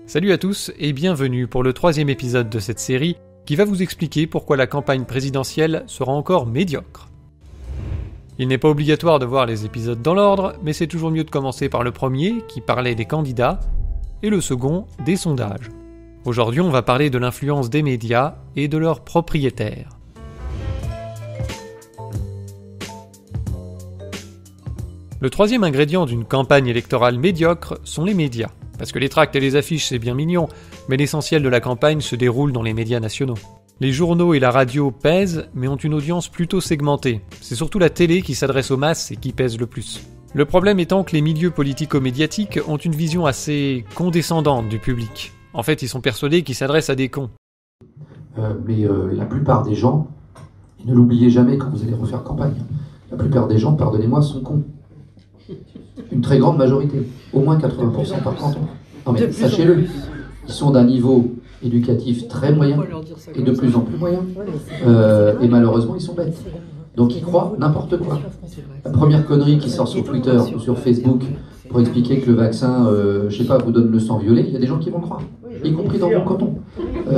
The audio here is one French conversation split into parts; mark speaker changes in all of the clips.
Speaker 1: Salut à tous et bienvenue pour le 3e épisode de cette série qui va vous expliquer pourquoi la campagne présidentielle sera encore médiocre. Il n'est pas obligatoire de voir les épisodes dans l'ordre, mais c'est toujours mieux de commencer par le premier qui parlait des candidats et le second des sondages. Aujourd'hui, on va parler de l'influence des médias et de leurs propriétaires. Le troisième ingrédient d'une campagne électorale médiocre sont les médias. Parce que les tracts et les affiches c'est bien mignon, mais l'essentiel de la campagne se déroule dans les médias nationaux. Les journaux et la radio pèsent, mais ont une audience plutôt segmentée. C'est surtout la télé qui s'adresse aux masses et qui pèse le plus. Le problème étant que les milieux politico-médiatiques ont une vision assez condescendante du public. En fait, ils sont persuadés qu'ils s'adressent à des cons.
Speaker 2: Mais la plupart des gens, et ne l'oubliez jamais quand vous allez refaire campagne, la plupart des gens, pardonnez-moi, sont cons. Une très grande majorité, au moins 80% par canton. Non mais sachez-le, ils sont d'un niveau éducatif très moyen et de plus en plus moyen. Et malheureusement, ils sont bêtes. Donc ils croient n'importe quoi. La première connerie qui sort sur Twitter ou sur Facebook pour expliquer que le vaccin, vous donne le sang violet, il y a des gens qui vont le croire, y compris dans mon canton.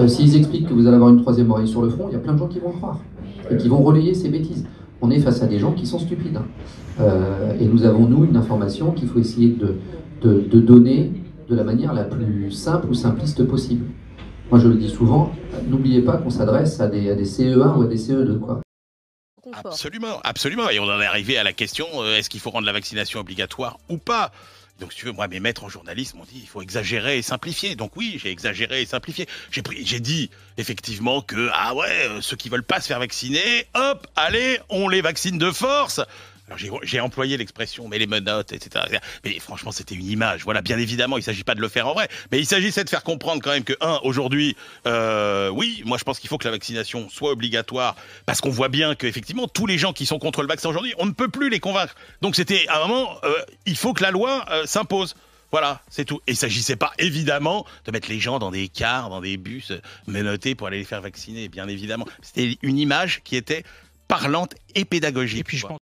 Speaker 2: S'ils expliquent que vous allez avoir une troisième oreille sur le front, il y a plein de gens qui vont le croire et qui vont relayer ces bêtises. On est face à des gens qui sont stupides. Et nous avons, nous, une information qu'il faut essayer de donner de la manière la plus simple ou simpliste possible. Moi, je le dis souvent, n'oubliez pas qu'on s'adresse à des CE1 ou à des CE2, quoi.
Speaker 3: Absolument, absolument. Et on en est arrivé à la question, est-ce qu'il faut rendre la vaccination obligatoire ou pas ? Donc, si tu veux, moi, mes maîtres en journalisme m'ont dit il faut exagérer et simplifier. Donc oui, j'ai exagéré et simplifié. J'ai dit effectivement que ceux qui veulent pas se faire vacciner, hop, allez, on les vaccine de force. Alors j'ai employé l'expression mais les menottes, etc. Mais franchement, c'était une image. Voilà, bien évidemment, il s'agit pas de le faire en vrai, mais il s'agissait de faire comprendre quand même que aujourd'hui, oui, moi je pense qu'il faut que la vaccination soit obligatoire parce qu'on voit bien que effectivement tous les gens qui sont contre le vaccin aujourd'hui, on ne peut plus les convaincre. Donc c'était à un moment, il faut que la loi s'impose. Voilà, c'est tout. Et il ne s'agissait pas, évidemment, de mettre les gens dans des cars, dans des bus menottés pour aller les faire vacciner, bien évidemment. C'était une image qui était parlante et pédagogique. Et puis je pense...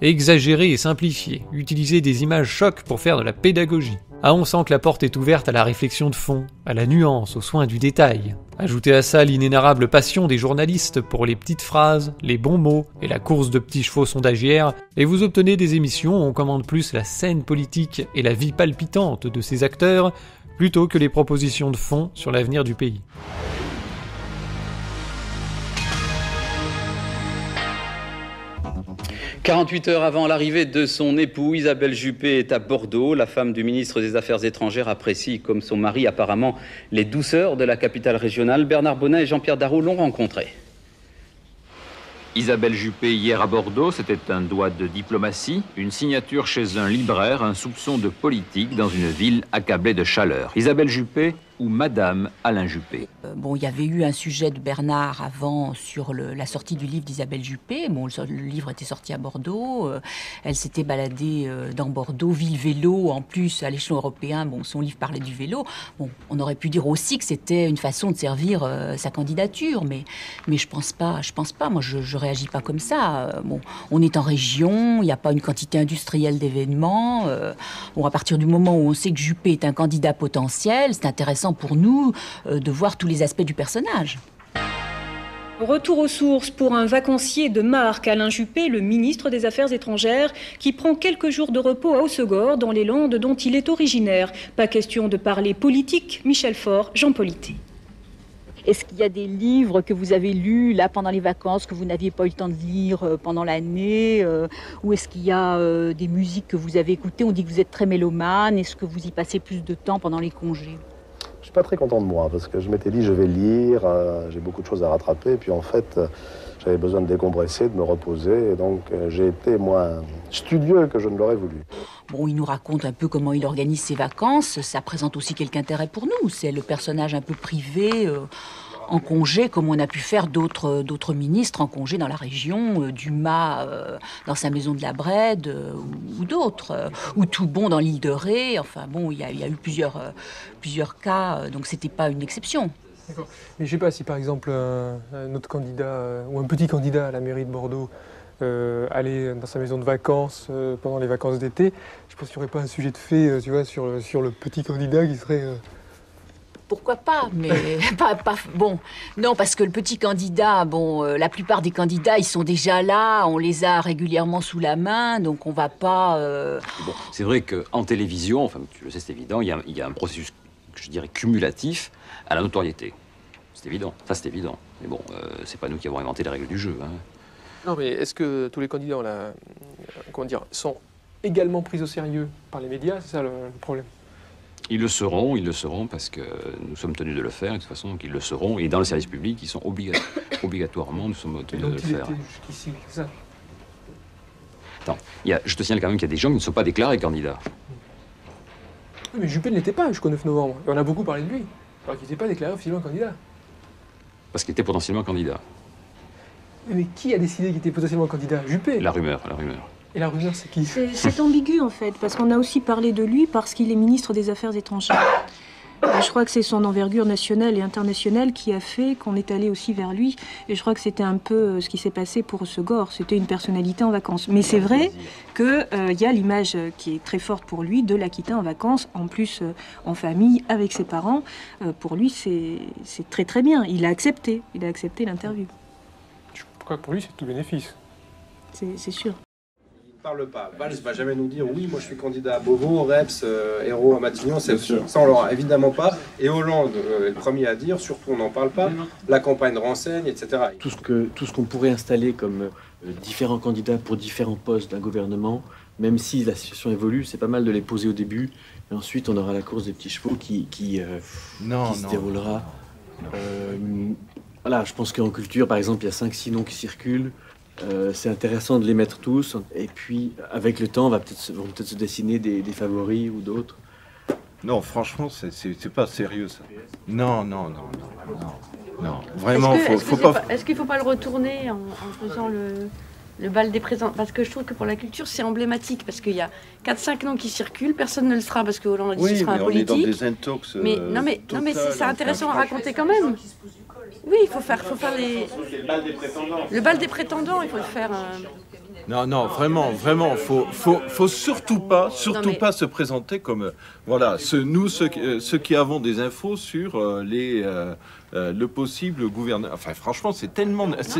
Speaker 1: Exagérer et simplifier, utiliser des images chocs pour faire de la pédagogie. Ah, on sent que la porte est ouverte à la réflexion de fond, à la nuance, aux soins du détail. Ajoutez à ça l'inénarrable passion des journalistes pour les petites phrases, les bons mots et la course de petits chevaux sondagières, et vous obtenez des émissions où on commande plus la scène politique et la vie palpitante de ses acteurs, plutôt que les propositions de fond sur l'avenir du pays. «
Speaker 4: 48 heures avant l'arrivée de son époux, Isabelle Juppé est à Bordeaux. La femme du ministre des Affaires étrangères apprécie, comme son mari apparemment, les douceurs de la capitale régionale. Bernard Bonnet et Jean-Pierre Darroux l'ont rencontrée.
Speaker 5: Isabelle Juppé hier à Bordeaux, c'était un doigt de diplomatie, une signature chez un libraire, un soupçon de politique dans une ville accablée de chaleur. Isabelle Juppé ou Madame Alain Juppé.
Speaker 6: Il y avait eu un sujet de Bernard avant sur la sortie du livre d'Isabelle Juppé. Le livre était sorti à Bordeaux. Elle s'était baladée dans Bordeaux, ville vélo. En plus, à l'échelon européen, son livre parlait du vélo. On aurait pu dire aussi que c'était une façon de servir sa candidature, mais je pense pas. Moi, je réagis pas comme ça. On est en région, il n'y a pas une quantité industrielle d'événements. À partir du moment où on sait que Juppé est un candidat potentiel, c'est intéressant pour nous de voir tous les aspects du personnage.
Speaker 7: Retour aux sources pour un vacancier de marque, Alain Juppé, le ministre des Affaires étrangères, qui prend quelques jours de repos à Hossegor, dans les Landes dont il est originaire. Pas question de parler politique, Michel Faure, Jean Polité.
Speaker 6: Est-ce qu'il y a des livres que vous avez lus là pendant les vacances, que vous n'aviez pas eu le temps de lire pendant l'année ou est-ce qu'il y a des musiques que vous avez écoutées? On dit que vous êtes très mélomane. Est-ce que vous y passez plus de temps pendant les congés?
Speaker 8: Je suis pas très content de moi parce que je m'étais dit je vais lire, j'ai beaucoup de choses à rattraper et puis en fait j'avais besoin de décompresser, de me reposer et donc j'ai été moins studieux que je ne l'aurais voulu.
Speaker 6: Il nous raconte un peu comment il organise ses vacances, ça présente aussi quelque intérêt pour nous, c'est le personnage un peu privé en congé, comme on a pu faire d'autres ministres en congé dans la région, Dumas dans sa maison de la Brède, ou d'autres, ou Toubon dans l'île de Ré. Enfin il y a eu plusieurs cas, donc c'était pas une exception.
Speaker 9: D'accord. Mais je sais pas si par exemple un autre candidat ou un petit candidat à la mairie de Bordeaux allait dans sa maison de vacances pendant les vacances d'été, je pense qu'il n'y aurait pas un sujet de fait, tu vois, sur le petit candidat qui serait
Speaker 6: Pourquoi pas, mais bon. Non, parce que le petit candidat, la plupart des candidats, ils sont déjà là, on les a régulièrement sous la main, donc on va pas...
Speaker 10: Bon, c'est vrai qu'en télévision, enfin, tu le sais, c'est évident, il y a un processus, je dirais, cumulatif à la notoriété. C'est évident, ça c'est évident. Mais bon, c'est pas nous qui avons inventé les règles du jeu. Hein.
Speaker 9: Non, mais est-ce que tous les candidats sont également pris au sérieux par les médias? C'est ça le problème.
Speaker 10: Ils le seront parce que nous sommes tenus de le faire, de toute façon, donc ils le seront. Et dans le service public, ils sont obligatoirement, nous sommes tenus de le faire.
Speaker 9: Jusqu'ici, c'est ça.
Speaker 10: Attends, je te signale quand même qu'il y a des gens qui ne sont pas déclarés candidats.
Speaker 9: Oui, mais Juppé ne l'était pas jusqu'au 9 novembre. Et on a beaucoup parlé de lui, alors qu'il n'était pas déclaré officiellement candidat.
Speaker 10: Parce qu'il était potentiellement candidat.
Speaker 9: Mais qui a décidé qu'il était potentiellement candidat? Juppé.
Speaker 10: La rumeur.
Speaker 9: Et la rumeur, c'est qui?
Speaker 7: C'est ambigu en fait, parce qu'on a aussi parlé de lui parce qu'il est ministre des Affaires étrangères. Je crois que c'est son envergure nationale et internationale qui a fait qu'on est allé aussi vers lui. Et je crois que c'était un peu ce qui s'est passé pour Segor. C'était une personnalité en vacances. Mais c'est vrai qu'il y a l'image qui est très forte pour lui de l'Aquitaine en vacances, en plus en famille, avec ses parents. Pour lui, c'est très très bien. Il a accepté l'interview.
Speaker 9: Je crois que pour lui, c'est tout bénéfice.
Speaker 7: C'est sûr.
Speaker 11: Parle pas. Valls va jamais nous dire oui, moi je suis candidat à Beauvau, Reps, Hérault, à Matignon, c'est sûr. Ça on l'aura évidemment pas. Et Hollande est le premier à dire, surtout on n'en parle pas, la campagne renseigne, etc.
Speaker 12: Tout ce qu'on pourrait installer comme différents candidats pour différents postes d'un gouvernement, même si la situation évolue, c'est pas mal de les poser au début. Et ensuite on aura la course des petits chevaux qui se déroulera. Voilà, je pense qu'en culture, par exemple, il y a 5-6 noms qui circulent. C'est intéressant de les mettre tous, et puis avec le temps, vont peut-être se dessiner des favoris ou d'autres.
Speaker 13: Non, franchement, c'est pas sérieux ça. Non. Vraiment, faut pas.
Speaker 14: Est-ce qu'il faut pas le retourner en faisant le bal des présents? Parce que je trouve que pour la culture, c'est emblématique, parce qu'il y a 4-5 noms qui circulent, personne ne le sera, parce que Hollande a dit que ce sera un politique.
Speaker 13: On est dans des intox.
Speaker 14: Non, mais c'est intéressant à raconter quand même. Oui, il faut faire le bal des prétendants, il faut le faire.
Speaker 13: Non, vraiment, faut surtout pas se présenter comme ceux qui avons des infos sur le possible gouvernement. Enfin, franchement,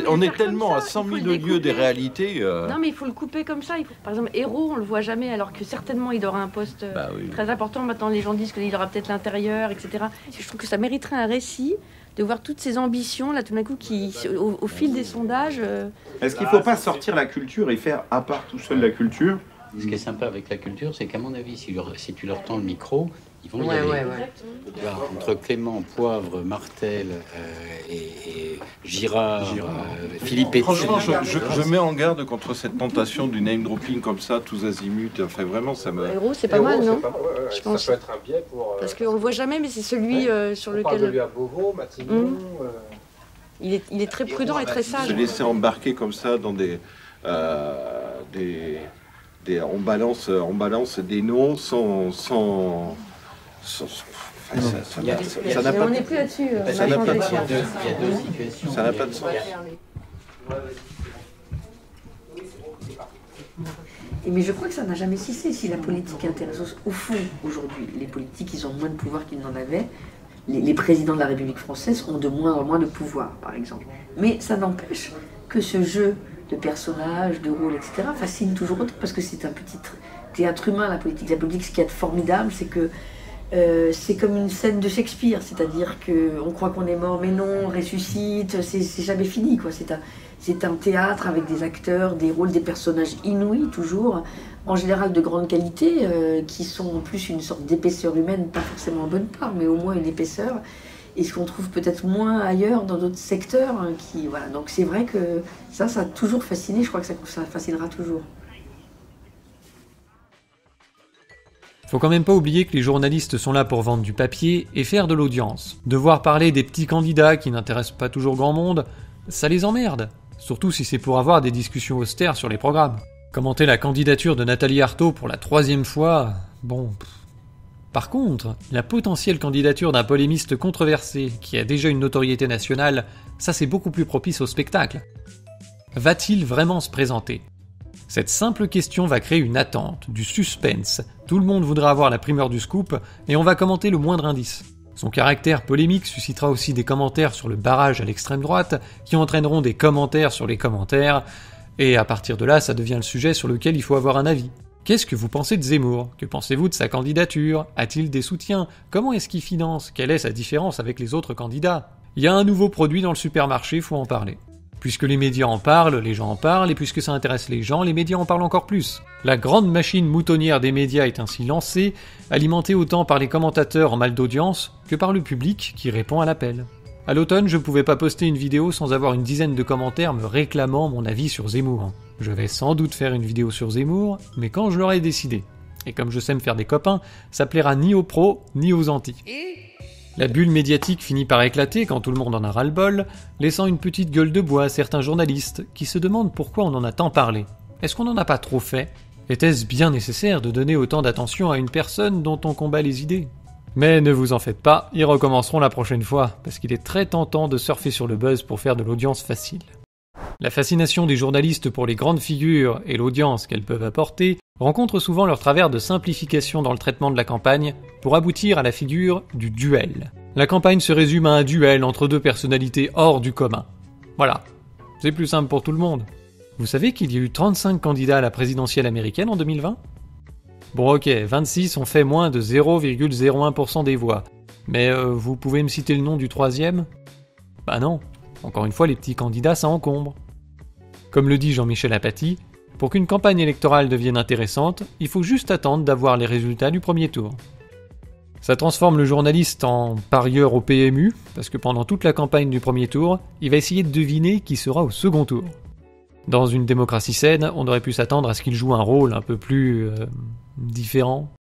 Speaker 13: on est tellement à 100 000 lieues des réalités.
Speaker 14: Non, mais il faut le couper comme ça. Par exemple, Hérault, on le voit jamais, alors que certainement il aura un poste très important. Maintenant, les gens disent qu'il aura peut-être l'intérieur, etc. Je trouve que ça mériterait un récit. De voir toutes ces ambitions, là, tout d'un coup, qui, au fil des sondages...
Speaker 15: Est-ce qu'il ne faut pas sortir la culture et faire à part tout seul la culture?
Speaker 16: Ce qui est sympa avec la culture, c'est qu'à mon avis, si tu leur tends le micro, ils vont y aller. Entre Clément, Poivre, Martel et Girard, Philippe Etty...
Speaker 13: Franchement, je mets en garde contre cette tentation du name dropping comme ça, tous azimuts. Enfin, vraiment, ça me...
Speaker 14: Hérault, c'est pas mal, non?
Speaker 11: Je pense. Ça peut être un biais pour...
Speaker 14: Parce qu'on le voit jamais, mais c'est celui sur lequel...
Speaker 11: On parle de lui à Beauvau, Matignon...
Speaker 14: Il est très prudent et très sage.
Speaker 13: Se laisser embarquer comme ça dans on balance des noms sans ça n'a pas.
Speaker 14: On n'est plus là-dessus.
Speaker 13: Ça n'a pas de
Speaker 16: sens. Il y a deux situations.
Speaker 13: Ça n'a pas de sens.
Speaker 17: Mais je crois que ça n'a jamais cessé. Si la politique intéresse, au fond, aujourd'hui, les politiques, ils ont moins de pouvoir qu'ils n'en avaient. Les présidents de la République française ont de moins en moins de pouvoir, par exemple. Mais ça n'empêche que ce jeu de personnages, de rôles, etc., fascine toujours autant, parce que c'est un petit théâtre humain, la politique. La politique, ce qui est formidable, c'est que c'est comme une scène de Shakespeare, c'est-à-dire qu'on croit qu'on est mort, mais non, on ressuscite, c'est jamais fini, quoi. C'est un théâtre avec des acteurs, des rôles, des personnages inouïs, toujours, en général de grande qualité, qui sont en plus une sorte d'épaisseur humaine, pas forcément en bonne part, mais au moins une épaisseur, et ce qu'on trouve peut-être moins ailleurs dans d'autres secteurs. Voilà. Donc c'est vrai que ça a toujours fasciné, je crois que ça fascinera toujours.
Speaker 1: Faut quand même pas oublier que les journalistes sont là pour vendre du papier et faire de l'audience. Devoir parler des petits candidats qui n'intéressent pas toujours grand monde, ça les emmerde. Surtout si c'est pour avoir des discussions austères sur les programmes. Commenter la candidature de Nathalie Arthaud pour la 3e fois, bon... Par contre, la potentielle candidature d'un polémiste controversé qui a déjà une notoriété nationale, ça c'est beaucoup plus propice au spectacle. Va-t-il vraiment se présenter ? Cette simple question va créer une attente, du suspense. Tout le monde voudra avoir la primeur du scoop et on va commenter le moindre indice. Son caractère polémique suscitera aussi des commentaires sur le barrage à l'extrême droite, qui entraîneront des commentaires sur les commentaires, et à partir de là, ça devient le sujet sur lequel il faut avoir un avis. Qu'est-ce que vous pensez de Zemmour? Que pensez-vous de sa candidature? A-t-il des soutiens? Comment est-ce qu'il finance? Quelle est sa différence avec les autres candidats? Il y a un nouveau produit dans le supermarché, faut en parler. Puisque les médias en parlent, les gens en parlent, et puisque ça intéresse les gens, les médias en parlent encore plus. La grande machine moutonnière des médias est ainsi lancée, alimentée autant par les commentateurs en mal d'audience que par le public qui répond à l'appel. À l'automne, je pouvais pas poster une vidéo sans avoir une dizaine de commentaires me réclamant mon avis sur Zemmour. Je vais sans doute faire une vidéo sur Zemmour, mais quand je l'aurai décidé. Et comme je sais me faire des copains, ça plaira ni aux pros, ni aux antis. La bulle médiatique finit par éclater quand tout le monde en a ras-le-bol, laissant une petite gueule de bois à certains journalistes qui se demandent pourquoi on en a tant parlé. Est-ce qu'on n'en a pas trop fait? Était-ce bien nécessaire de donner autant d'attention à une personne dont on combat les idées? Mais ne vous en faites pas, ils recommenceront la prochaine fois, parce qu'il est très tentant de surfer sur le buzz pour faire de l'audience facile. La fascination des journalistes pour les grandes figures et l'audience qu'elles peuvent apporter rencontrent souvent leur travers de simplification dans le traitement de la campagne pour aboutir à la figure du duel. La campagne se résume à un duel entre deux personnalités hors du commun. Voilà, c'est plus simple pour tout le monde. Vous savez qu'il y a eu 35 candidats à la présidentielle américaine en 2020 ? Bon ok, 26 ont fait moins de 0,01% des voix. Mais vous pouvez me citer le nom du troisième ? Bah non, encore une fois les petits candidats ça encombre. Comme le dit Jean-Michel Apathy, pour qu'une campagne électorale devienne intéressante, il faut juste attendre d'avoir les résultats du premier tour. Ça transforme le journaliste en parieur au PMU, parce que pendant toute la campagne du premier tour, il va essayer de deviner qui sera au second tour. Dans une démocratie saine, on aurait pu s'attendre à ce qu'il joue un rôle un peu plus différent.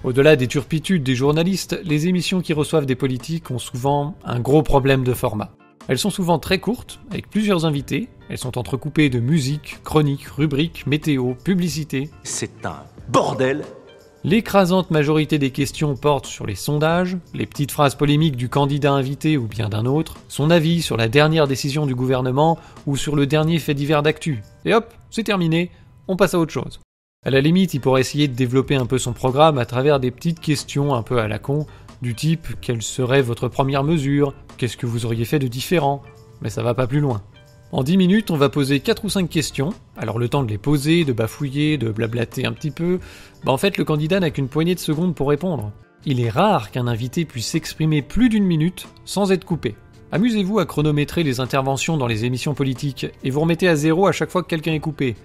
Speaker 1: Au-delà des turpitudes des journalistes, les émissions qui reçoivent des politiques ont souvent un gros problème de format. Elles sont souvent très courtes, avec plusieurs invités, elles sont entrecoupées de musique, chroniques, rubriques, météo, publicité.
Speaker 18: C'est un bordel!
Speaker 1: L'écrasante majorité des questions portent sur les sondages, les petites phrases polémiques du candidat invité ou bien d'un autre, son avis sur la dernière décision du gouvernement ou sur le dernier fait divers d'actu. Et hop, c'est terminé, on passe à autre chose. À la limite, il pourrait essayer de développer un peu son programme à travers des petites questions un peu à la con, du type « Quelle serait votre première mesure ? Qu'est-ce que vous auriez fait de différent ?» Mais ça va pas plus loin. En 10 minutes, on va poser 4 ou 5 questions, alors le temps de les poser, de bafouiller, de blablater un petit peu, en fait le candidat n'a qu'une poignée de secondes pour répondre. Il est rare qu'un invité puisse s'exprimer plus d'1 minute sans être coupé. Amusez-vous à chronométrer les interventions dans les émissions politiques, et vous remettez à 0 à chaque fois que quelqu'un est coupé.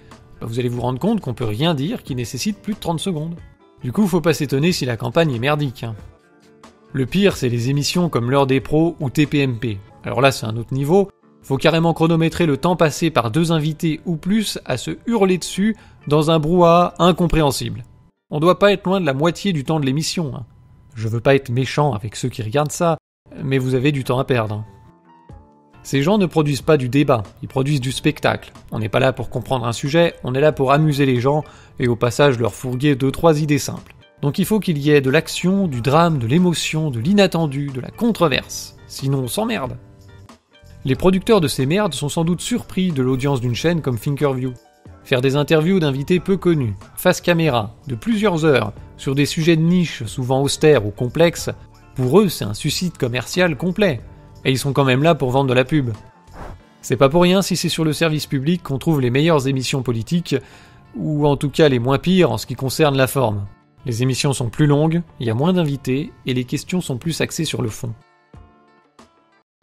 Speaker 1: Vous allez vous rendre compte qu'on peut rien dire qui nécessite plus de 30 secondes. Du coup, faut pas s'étonner si la campagne est merdique. Le pire, c'est les émissions comme l'heure des pros ou TPMP. Alors là, c'est un autre niveau. Faut carrément chronométrer le temps passé par 2 invités ou plus à se hurler dessus dans un brouhaha incompréhensible. On doit pas être loin de la moitié du temps de l'émission. Je veux pas être méchant avec ceux qui regardent ça, mais vous avez du temps à perdre. Ces gens ne produisent pas du débat, ils produisent du spectacle. On n'est pas là pour comprendre un sujet, on est là pour amuser les gens et au passage leur fourguer 2-3 idées simples. Donc il faut qu'il y ait de l'action, du drame, de l'émotion, de l'inattendu, de la controverse. Sinon on s'emmerde. Les producteurs de ces merdes sont sans doute surpris de l'audience d'une chaîne comme Thinkerview. Faire des interviews d'invités peu connus, face caméra, de plusieurs heures, sur des sujets de niche souvent austères ou complexes, pour eux c'est un suicide commercial complet. Et ils sont quand même là pour vendre de la pub. C'est pas pour rien si c'est sur le service public qu'on trouve les meilleures émissions politiques, ou en tout cas les moins pires en ce qui concerne la forme. Les émissions sont plus longues, il y a moins d'invités, et les questions sont plus axées sur le fond.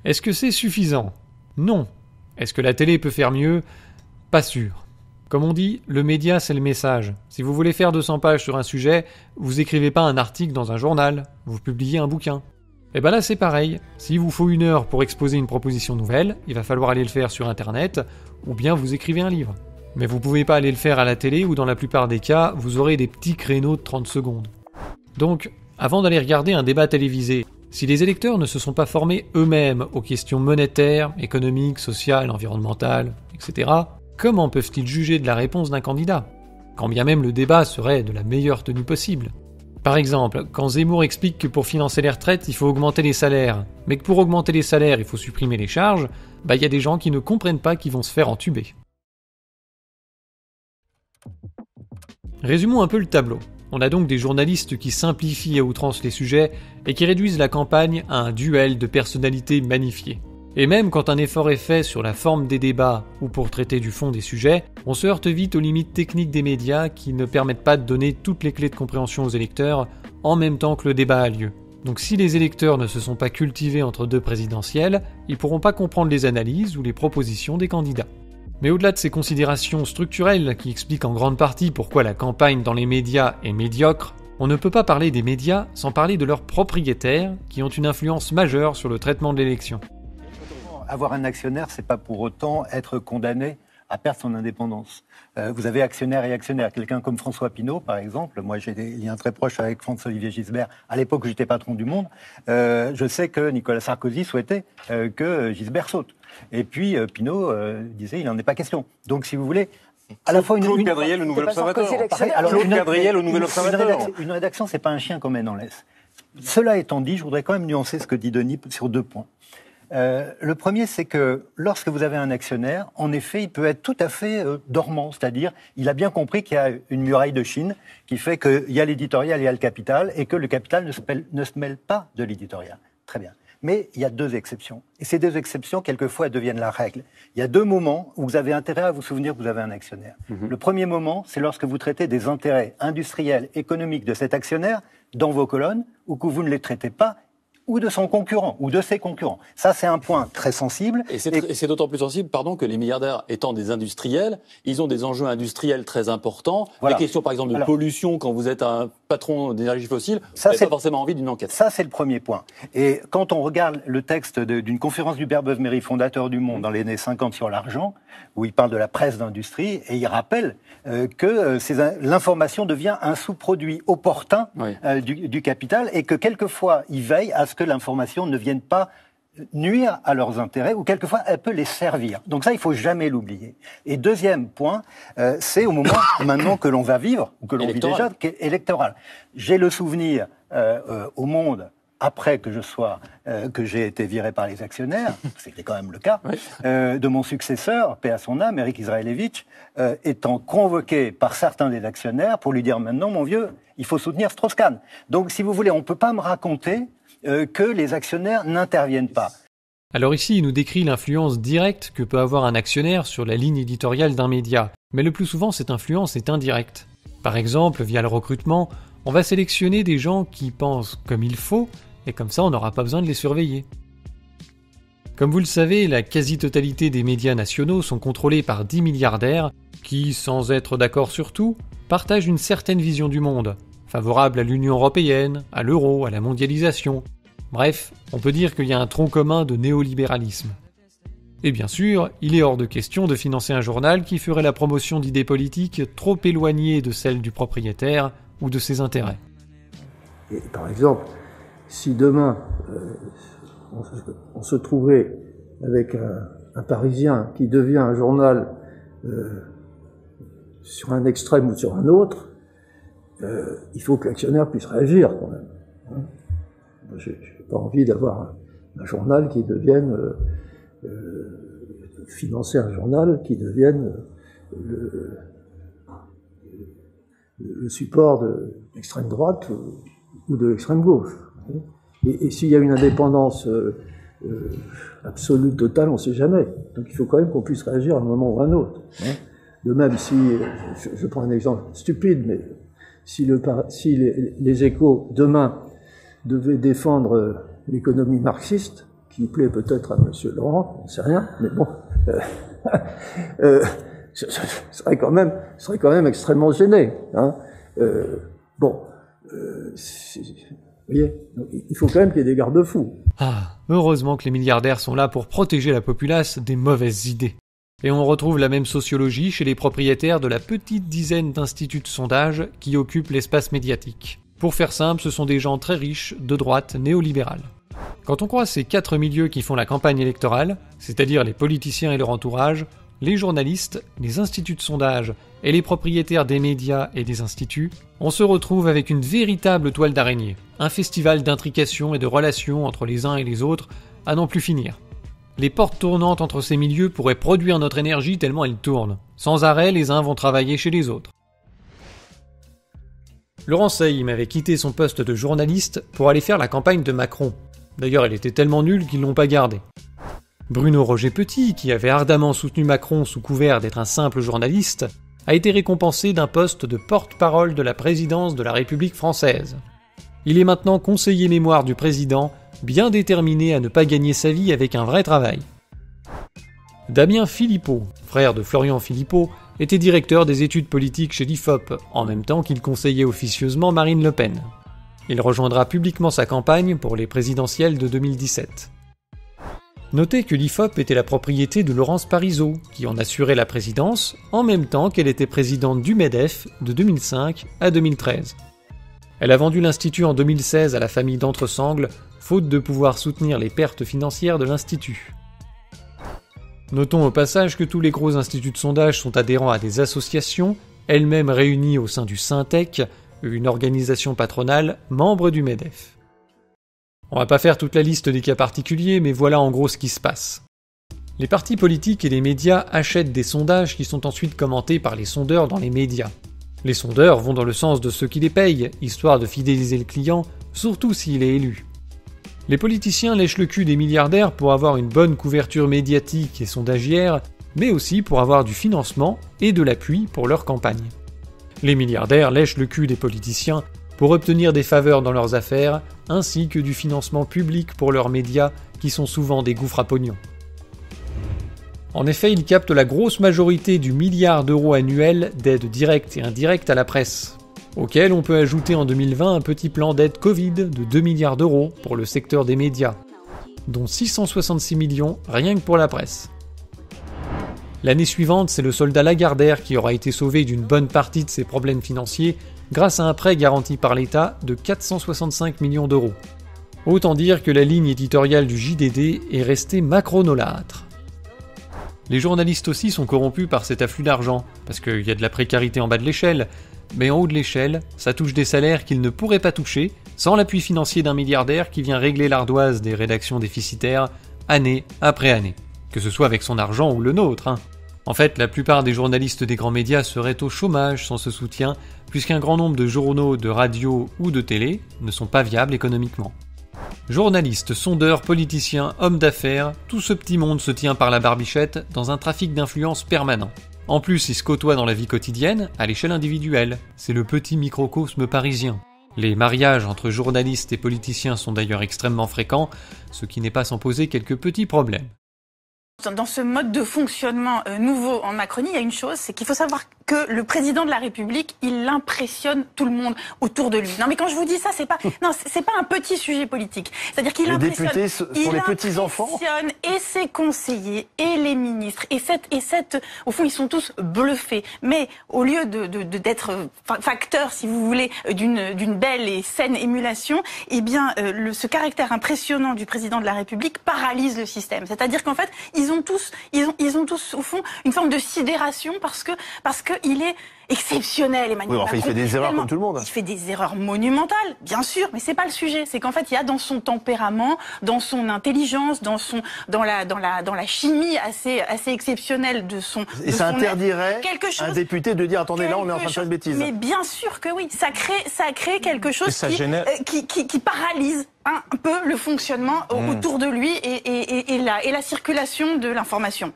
Speaker 1: Est-ce que c'est suffisant ? Non. Est-ce que la télé peut faire mieux ? Pas sûr. Comme on dit, le média c'est le message. Si vous voulez faire 200 pages sur un sujet, vous écrivez pas un article dans un journal, vous publiez un bouquin. Et ben là c'est pareil, s'il vous faut 1 heure pour exposer une proposition nouvelle, il va falloir aller le faire sur internet, ou bien vous écrivez un livre. Mais vous pouvez pas aller le faire à la télé où dans la plupart des cas, vous aurez des petits créneaux de 30 secondes. Donc, avant d'aller regarder un débat télévisé, si les électeurs ne se sont pas formés eux-mêmes aux questions monétaires, économiques, sociales, environnementales, etc., comment peuvent-ils juger de la réponse d'un candidat ? Quand bien même le débat serait de la meilleure tenue possible. Par exemple, quand Zemmour explique que pour financer les retraites, il faut augmenter les salaires, mais que pour augmenter les salaires, il faut supprimer les charges, y a des gens qui ne comprennent pas qu'ils vont se faire entuber. Résumons un peu le tableau. on a donc des journalistes qui simplifient à outrance les sujets et qui réduisent la campagne à un duel de personnalités magnifiées. Et même quand un effort est fait sur la forme des débats ou pour traiter du fond des sujets, on se heurte vite aux limites techniques des médias qui ne permettent pas de donner toutes les clés de compréhension aux électeurs en même temps que le débat a lieu. Donc si les électeurs ne se sont pas cultivés entre deux présidentielles, ils pourront pas comprendre les analyses ou les propositions des candidats. Mais au-delà de ces considérations structurelles qui expliquent en grande partie pourquoi la campagne dans les médias est médiocre, on ne peut pas parler des médias sans parler de leurs propriétaires qui ont une influence majeure sur le traitement de l'élection.
Speaker 19: Avoir un actionnaire, c'est pas pour autant être condamné à perdre son indépendance. Vous avez actionnaire et actionnaire. Quelqu'un comme François Pinault, par exemple, moi j'ai des liens très proches avec François-Olivier Gisbert, à l'époque où j'étais patron du Monde, je sais que Nicolas Sarkozy souhaitait que Gisbert saute. Et puis Pinault disait il n'en est pas question. Donc si vous voulez, à la fois
Speaker 15: Claude Quadriel, le Nouvel Observateur.
Speaker 19: Claude Quadriel, au Nouvel Observateur. Une rédaction, c'est pas un chien qu'on mène en laisse. Cela étant dit, je voudrais quand même nuancer ce que dit Denis sur 2 points. Le premier, c'est que lorsque vous avez un actionnaire, en effet, il peut être tout à fait dormant, c'est-à-dire il a bien compris qu'il y a une muraille de Chine qui fait qu'il y a l'éditorial, il y a le capital, et que le capital ne se mêle pas de l'éditorial. Très bien. Mais il y a 2 exceptions. Et ces 2 exceptions, quelquefois, elles deviennent la règle. Il y a 2 moments où vous avez intérêt à vous souvenir que vous avez un actionnaire. Le premier moment, c'est lorsque vous traitez des intérêts industriels, économiques de cet actionnaire dans vos colonnes, ou que vous ne les traitez pas, ou de son concurrent, ou de ses concurrents. Ça, c'est un point très sensible.
Speaker 20: Et c'est d'autant plus sensible, que les milliardaires étant des industriels, ils ont des enjeux industriels très importants. Voilà. Les questions, par exemple, de pollution, quand vous êtes un patron d'énergie fossile, vous n'avez pas forcément envie d'une enquête.
Speaker 19: Ça, c'est le premier point. Et quand on regarde le texte d'une conférence d'Hubert Beuve-Méry, fondateur du Monde, dans les années 50 sur l'argent, où il parle de la presse d'industrie, et il rappelle que l'information devient un sous-produit opportun du capital, et que quelquefois, il veille à ce que l'information ne vienne pas nuire à leurs intérêts, ou quelquefois elle peut les servir. Donc ça, il faut jamais l'oublier. Et deuxième point, c'est au moment maintenant que l'on va vivre, ou que l'on vit déjà, électoral. J'ai le souvenir au Monde, après que j'ai été viré par les actionnaires, c'était quand même le cas, de mon successeur, paix à son âme, Éric Israelevich, étant convoqué par certains des actionnaires pour lui dire maintenant, mon vieux, il faut soutenir Strauss-Kahn. Donc, si vous voulez, on ne peut pas me raconter que les actionnaires n'interviennent pas.
Speaker 1: Alors ici, il nous décrit l'influence directe que peut avoir un actionnaire sur la ligne éditoriale d'un média. Mais le plus souvent, cette influence est indirecte. Par exemple, via le recrutement, on va sélectionner des gens qui pensent comme il faut, et comme ça, on n'aura pas besoin de les surveiller. Comme vous le savez, la quasi-totalité des médias nationaux sont contrôlés par 10 milliardaires qui, sans être d'accord sur tout, partagent une certaine vision du monde, favorable à l'Union européenne, à l'euro, à la mondialisation. Bref, on peut dire qu'il y a un tronc commun de néolibéralisme. Et bien sûr, il est hors de question de financer un journal qui ferait la promotion d'idées politiques trop éloignées de celles du propriétaire ou de ses intérêts.
Speaker 21: Et par exemple, si demain on se trouvait avec un Parisien qui devient un journal sur un extrême ou sur un autre, il faut que l'actionnaire puisse réagir quand même. Hein. Je n'ai pas envie d'avoir un journal qui devienne financer un journal qui devienne le support de l'extrême droite ou de l'extrême gauche. Et s'il y a une indépendance absolue, totale, on ne sait jamais. Donc il faut quand même qu'on puisse réagir à un moment ou à un autre. Hein. De même, si, je prends un exemple stupide, mais si les Échos, demain, devaient défendre l'économie marxiste, qui plaît peut-être à M. Laurent, on ne sait rien, mais bon, ce serait quand même extrêmement gêné. Hein. Vous voyez, il faut quand même qu'il y ait des garde-fous.
Speaker 1: Ah, heureusement que les milliardaires sont là pour protéger la populace des mauvaises idées. Et on retrouve la même sociologie chez les propriétaires de la petite dizaine d'instituts de sondage qui occupent l'espace médiatique. Pour faire simple, ce sont des gens très riches, de droite, néolibérales. Quand on croise ces 4 milieux qui font la campagne électorale, c'est-à-dire les politiciens et leur entourage, les journalistes, les instituts de sondage et les propriétaires des médias et des instituts, on se retrouve avec une véritable toile d'araignée, un festival d'intrications et de relations entre les uns et les autres à n'en plus finir. Les portes tournantes entre ces milieux pourraient produire notre énergie tellement elles tournent. Sans arrêt, les uns vont travailler chez les autres. Laurence Seyme avait quitté son poste de journaliste pour aller faire la campagne de Macron. D'ailleurs, elle était tellement nulle qu'ils l'ont pas gardée. Bruno Roger-Petit, qui avait ardemment soutenu Macron sous couvert d'être un simple journaliste, a été récompensé d'un poste de porte-parole de la présidence de la République française. Il est maintenant conseiller mémoire du président, bien déterminé à ne pas gagner sa vie avec un vrai travail. Damien Philippot, frère de Florian Philippot, était directeur des études politiques chez l'IFOP, en même temps qu'il conseillait officieusement Marine Le Pen. Il rejoindra publiquement sa campagne pour les présidentielles de 2017. Notez que l'IFOP était la propriété de Laurence Parisot, qui en assurait la présidence, en même temps qu'elle était présidente du MEDEF de 2005 à 2013. Elle a vendu l'Institut en 2016 à la famille d'Entresangles, faute de pouvoir soutenir les pertes financières de l'Institut. Notons au passage que tous les gros instituts de sondage sont adhérents à des associations, elles-mêmes réunies au sein du Syntec, une organisation patronale membre du MEDEF. On va pas faire toute la liste des cas particuliers, mais voilà en gros ce qui se passe. Les partis politiques et les médias achètent des sondages qui sont ensuite commentés par les sondeurs dans les médias. Les sondeurs vont dans le sens de ceux qui les payent, histoire de fidéliser le client, surtout s'il est élu. Les politiciens lèchent le cul des milliardaires pour avoir une bonne couverture médiatique et sondagière, mais aussi pour avoir du financement et de l'appui pour leur campagne. Les milliardaires lèchent le cul des politiciens pour obtenir des faveurs dans leurs affaires, ainsi que du financement public pour leurs médias, qui sont souvent des gouffres à pognon. En effet, ils captent la grosse majorité du milliard d'euros annuel d'aides directes et indirectes à la presse, auquel on peut ajouter en 2020 un petit plan d'aide Covid de 2 milliards d'euros pour le secteur des médias, dont 666 millions rien que pour la presse. L'année suivante, c'est le soldat Lagardère qui aura été sauvé d'une bonne partie de ses problèmes financiers grâce à un prêt garanti par l'État de 465 millions d'euros. Autant dire que la ligne éditoriale du JDD est restée macronolâtre. Les journalistes aussi sont corrompus par cet afflux d'argent, parce qu'il y a de la précarité en bas de l'échelle, mais en haut de l'échelle, ça touche des salaires qu'ils ne pourraient pas toucher sans l'appui financier d'un milliardaire qui vient régler l'ardoise des rédactions déficitaires année après année, que ce soit avec son argent ou le nôtre, hein. En fait, la plupart des journalistes des grands médias seraient au chômage sans ce soutien, puisqu'un grand nombre de journaux, de radio ou de télé ne sont pas viables économiquement. Journalistes, sondeurs, politiciens, hommes d'affaires, tout ce petit monde se tient par la barbichette dans un trafic d'influence permanent. En plus, ils se côtoient dans la vie quotidienne, à l'échelle individuelle. C'est le petit microcosme parisien. Les mariages entre journalistes et politiciens sont d'ailleurs extrêmement fréquents, ce qui n'est pas sans poser quelques petits problèmes.
Speaker 2: Dans ce mode de fonctionnement nouveau en Macronie, il y a une chose, c'est qu'il faut savoir que le président de la République, il impressionne tout le monde autour de lui. Non, mais quand je vous dis ça, c'est pas un petit sujet politique. C'est-à-dire qu'il impressionne.
Speaker 18: Les députés sont les petits-enfants.
Speaker 2: Il impressionne et ses conseillers et les ministres au fond, ils sont tous bluffés. Mais au lieu d'être facteur, si vous voulez, d'une belle et saine émulation, eh bien, ce caractère impressionnant du président de la République paralyse le système. C'est-à-dire qu'en fait, ils ont tous au fond une forme de sidération parce que il est exceptionnel, Emmanuel Macron.
Speaker 18: Oui, il fait des erreurs comme tout le monde.
Speaker 2: Il fait des erreurs monumentales, bien sûr, mais c'est pas le sujet. C'est qu'en fait, il y a dans son tempérament, dans son intelligence, dans la chimie assez exceptionnelle de son.
Speaker 18: Et ça interdirait un député de dire attendez, là, on est en train de faire une bêtise.
Speaker 2: Mais bien sûr que oui, ça crée quelque chose qui paralyse un peu le fonctionnement autour de lui et la circulation de l'information.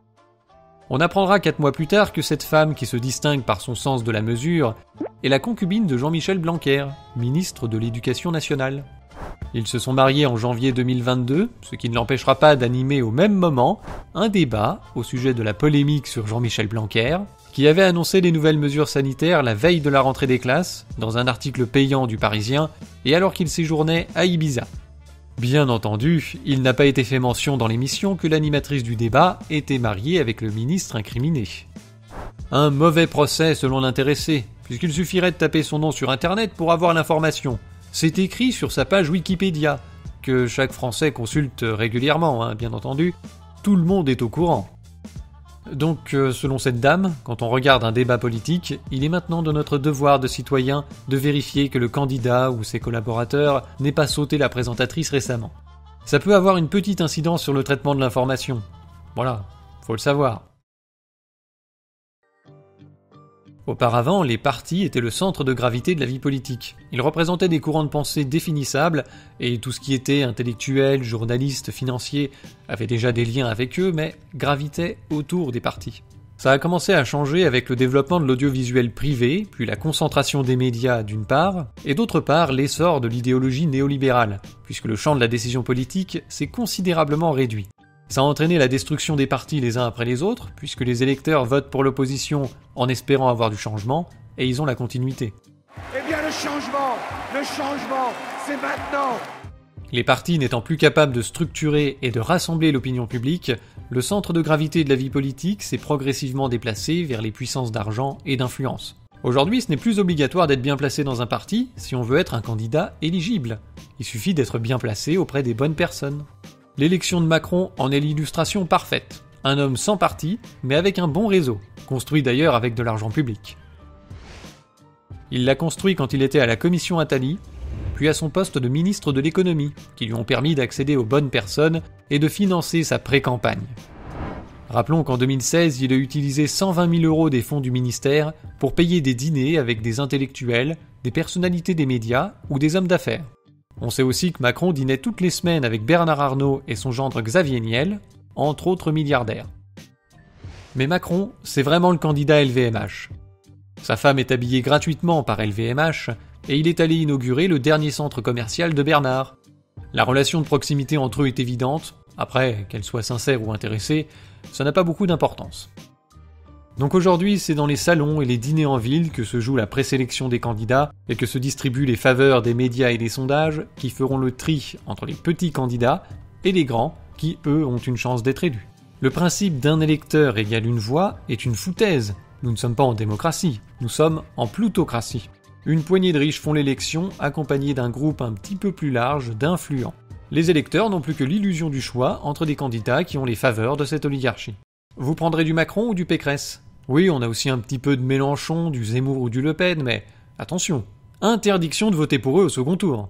Speaker 1: On apprendra 4 mois plus tard que cette femme qui se distingue par son sens de la mesure est la concubine de Jean-Michel Blanquer, ministre de l'Éducation nationale. Ils se sont mariés en janvier 2022, ce qui ne l'empêchera pas d'animer au même moment un débat au sujet de la polémique sur Jean-Michel Blanquer, qui avait annoncé les nouvelles mesures sanitaires la veille de la rentrée des classes, dans un article payant du Parisien, et alors qu'il séjournait à Ibiza. Bien entendu, il n'a pas été fait mention dans l'émission que l'animatrice du débat était mariée avec le ministre incriminé. Un mauvais procès selon l'intéressé, puisqu'il suffirait de taper son nom sur internet pour avoir l'information. C'est écrit sur sa page Wikipédia, que chaque Français consulte régulièrement, bien entendu. Tout le monde est au courant. Donc, selon cette dame, quand on regarde un débat politique, il est maintenant de notre devoir de citoyen de vérifier que le candidat ou ses collaborateurs n'aient pas sauté la présentatrice récemment. Ça peut avoir une petite incidence sur le traitement de l'information. Voilà, faut le savoir. Auparavant, les partis étaient le centre de gravité de la vie politique. Ils représentaient des courants de pensée définissables, et tout ce qui était intellectuel, journaliste, financier avait déjà des liens avec eux, mais gravitait autour des partis. Ça a commencé à changer avec le développement de l'audiovisuel privé, puis la concentration des médias d'une part, et d'autre part l'essor de l'idéologie néolibérale, puisque le champ de la décision politique s'est considérablement réduit. Ça a entraîné la destruction des partis les uns après les autres, puisque les électeurs votent pour l'opposition en espérant avoir du changement, et ils ont la continuité.
Speaker 3: Eh bien le changement, c'est maintenant.
Speaker 1: Les partis n'étant plus capables de structurer et de rassembler l'opinion publique, le centre de gravité de la vie politique s'est progressivement déplacé vers les puissances d'argent et d'influence. Aujourd'hui, ce n'est plus obligatoire d'être bien placé dans un parti si on veut être un candidat éligible. Il suffit d'être bien placé auprès des bonnes personnes. L'élection de Macron en est l'illustration parfaite. Un homme sans parti, mais avec un bon réseau, construit d'ailleurs avec de l'argent public. Il l'a construit quand il était à la commission Attali, puis à son poste de ministre de l'économie, qui lui ont permis d'accéder aux bonnes personnes et de financer sa pré-campagne. Rappelons qu'en 2016, il a utilisé 120 000 € des fonds du ministère pour payer des dîners avec des intellectuels, des personnalités des médias ou des hommes d'affaires. On sait aussi que Macron dînait toutes les semaines avec Bernard Arnault et son gendre Xavier Niel, entre autres milliardaires. Mais Macron, c'est vraiment le candidat LVMH. Sa femme est habillée gratuitement par LVMH, et il est allé inaugurer le dernier centre commercial de Bernard. La relation de proximité entre eux est évidente, après, qu'elle soit sincère ou intéressée, ça n'a pas beaucoup d'importance. Donc aujourd'hui, c'est dans les salons et les dîners en ville que se joue la présélection des candidats et que se distribuent les faveurs des médias et des sondages qui feront le tri entre les petits candidats et les grands qui, eux, ont une chance d'être élus. Le principe d'un électeur égale une voix est une foutaise. Nous ne sommes pas en démocratie, nous sommes en plutocratie. Une poignée de riches font l'élection accompagnée d'un groupe un petit peu plus large d'influents. Les électeurs n'ont plus que l'illusion du choix entre des candidats qui ont les faveurs de cette oligarchie. Vous prendrez du Macron ou du Pécresse ? Oui, on a aussi un petit peu de Mélenchon, du Zemmour ou du Le Pen, mais attention, interdiction de voter pour eux au second tour.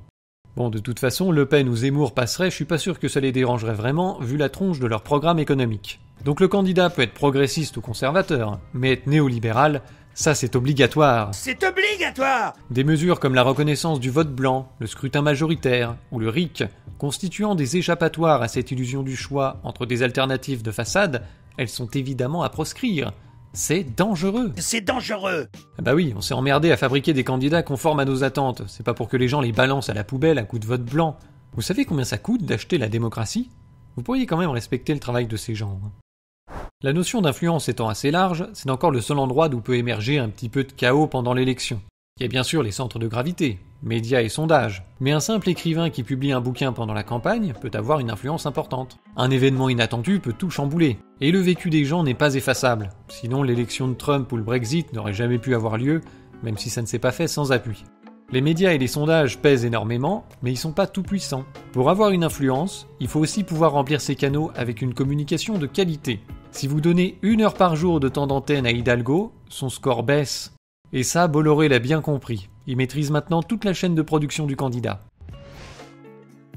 Speaker 1: Bon, de toute façon, Le Pen ou Zemmour passerait, je suis pas sûr que ça les dérangerait vraiment, vu la tronche de leur programme économique. Donc le candidat peut être progressiste ou conservateur, mais être néolibéral, ça c'est obligatoire.
Speaker 3: C'est obligatoire!
Speaker 1: Des mesures comme la reconnaissance du vote blanc, le scrutin majoritaire, ou le RIC, constituant des échappatoires à cette illusion du choix entre des alternatives de façade, elles sont évidemment à proscrire. C'est dangereux.
Speaker 3: C'est dangereux.
Speaker 1: Bah oui, on s'est emmerdé à fabriquer des candidats conformes à nos attentes. C'est pas pour que les gens les balancent à la poubelle à coups de vote blanc. Vous savez combien ça coûte d'acheter la démocratie ? Vous pourriez quand même respecter le travail de ces gens. La notion d'influence étant assez large, c'est encore le seul endroit d'où peut émerger un petit peu de chaos pendant l'élection. Il y a bien sûr les centres de gravité, médias et sondages, mais un simple écrivain qui publie un bouquin pendant la campagne peut avoir une influence importante. Un événement inattendu peut tout chambouler, et le vécu des gens n'est pas effaçable, sinon l'élection de Trump ou le Brexit n'aurait jamais pu avoir lieu, même si ça ne s'est pas fait sans appui. Les médias et les sondages pèsent énormément, mais ils sont pas tout puissants. Pour avoir une influence, il faut aussi pouvoir remplir ces canaux avec une communication de qualité. Si vous donnez 1 heure par jour de temps d'antenne à Hidalgo, son score baisse. Et ça, Bolloré l'a bien compris. Il maîtrise maintenant toute la chaîne de production du candidat.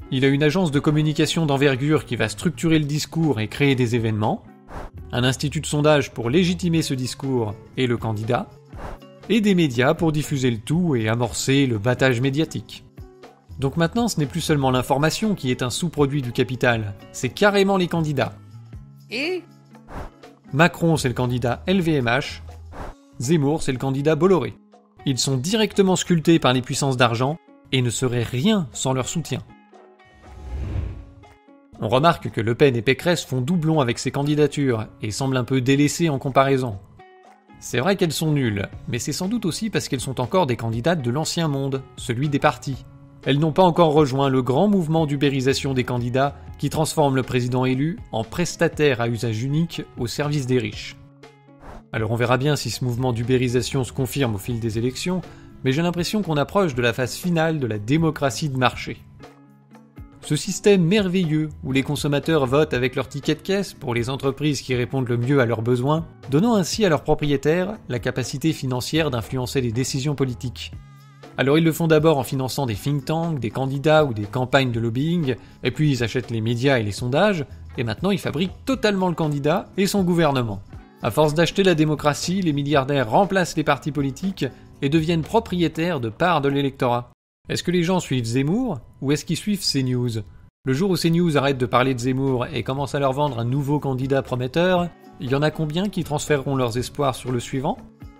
Speaker 1: Il a une agence de communication d'envergure qui va structurer le discours et créer des événements, un institut de sondage pour légitimer ce discours et le candidat, et des médias pour diffuser le tout et amorcer le battage médiatique. Donc maintenant, ce n'est plus seulement l'information qui est un sous-produit du capital, c'est carrément les candidats.
Speaker 3: Et
Speaker 1: Macron, c'est le candidat LVMH, Zemmour, c'est le candidat Bolloré. Ils sont directement sculptés par les puissances d'argent et ne seraient rien sans leur soutien. On remarque que Le Pen et Pécresse font doublon avec ces candidatures et semblent un peu délaissées en comparaison. C'est vrai qu'elles sont nulles, mais c'est sans doute aussi parce qu'elles sont encore des candidates de l'ancien monde, celui des partis. Elles n'ont pas encore rejoint le grand mouvement d'ubérisation des candidats qui transforme le président élu en prestataire à usage unique au service des riches. Alors on verra bien si ce mouvement d'ubérisation se confirme au fil des élections, mais j'ai l'impression qu'on approche de la phase finale de la démocratie de marché. Ce système merveilleux où les consommateurs votent avec leur ticket de caisse pour les entreprises qui répondent le mieux à leurs besoins, donnant ainsi à leurs propriétaires la capacité financière d'influencer les décisions politiques. Alors ils le font d'abord en finançant des think tanks, des candidats ou des campagnes de lobbying, et puis ils achètent les médias et les sondages, et maintenant ils fabriquent totalement le candidat et son gouvernement. À force d'acheter la démocratie, les milliardaires remplacent les partis politiques et deviennent propriétaires de parts de l'électorat. Est-ce que les gens suivent Zemmour ou est-ce qu'ils suivent CNews ? Le jour où CNews arrête de parler de Zemmour et commence à leur vendre un nouveau candidat prometteur, il y en a combien qui transféreront leurs espoirs sur le suivant ?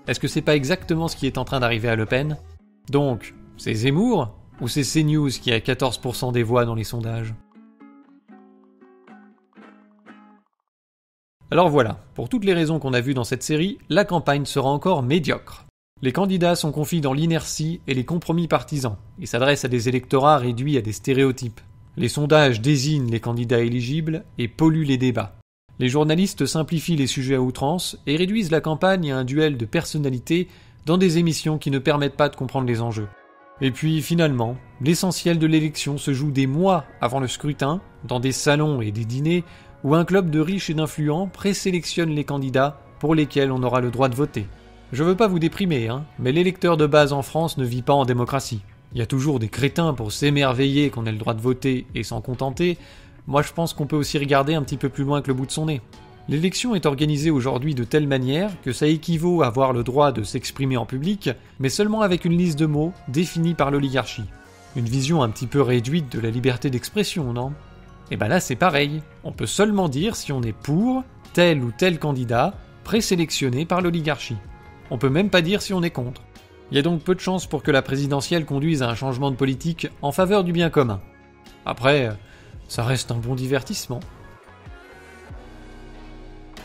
Speaker 1: Est-ce que c'est pas exactement ce qui est en train d'arriver à Le Pen ? Donc, c'est Zemmour ou c'est CNews qui a 14% des voix dans les sondages ? Alors voilà, pour toutes les raisons qu'on a vues dans cette série, la campagne sera encore médiocre. Les candidats sont confiés dans l'inertie et les compromis partisans, et s'adressent à des électorats réduits à des stéréotypes. Les sondages désignent les candidats éligibles et polluent les débats. Les journalistes simplifient les sujets à outrance et réduisent la campagne à un duel de personnalités dans des émissions qui ne permettent pas de comprendre les enjeux. Et puis finalement, l'essentiel de l'élection se joue des mois avant le scrutin, dans des salons et des dîners, où un club de riches et d'influents présélectionne les candidats pour lesquels on aura le droit de voter. Je veux pas vous déprimer, mais l'électeur de base en France ne vit pas en démocratie. Il y a toujours des crétins pour s'émerveiller qu'on ait le droit de voter et s'en contenter. Moi je pense qu'on peut aussi regarder un petit peu plus loin que le bout de son nez. L'élection est organisée aujourd'hui de telle manière que ça équivaut à avoir le droit de s'exprimer en public, mais seulement avec une liste de mots définie par l'oligarchie. Une vision un petit peu réduite de la liberté d'expression, non ? Et ben là c'est pareil, on peut seulement dire si on est pour tel ou tel candidat présélectionné par l'oligarchie. On peut même pas dire si on est contre. Il y a donc peu de chances pour que la présidentielle conduise à un changement de politique en faveur du bien commun. Après, ça reste un bon divertissement.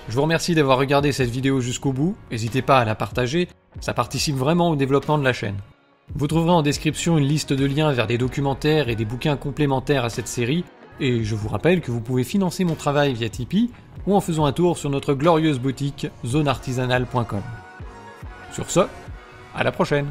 Speaker 1: Je vous remercie d'avoir regardé cette vidéo jusqu'au bout, n'hésitez pas à la partager, ça participe vraiment au développement de la chaîne. Vous trouverez en description une liste de liens vers des documentaires et des bouquins complémentaires à cette série, et je vous rappelle que vous pouvez financer mon travail via Tipeee ou en faisant un tour sur notre glorieuse boutique zoneartisanale.com. Sur ce, à la prochaine!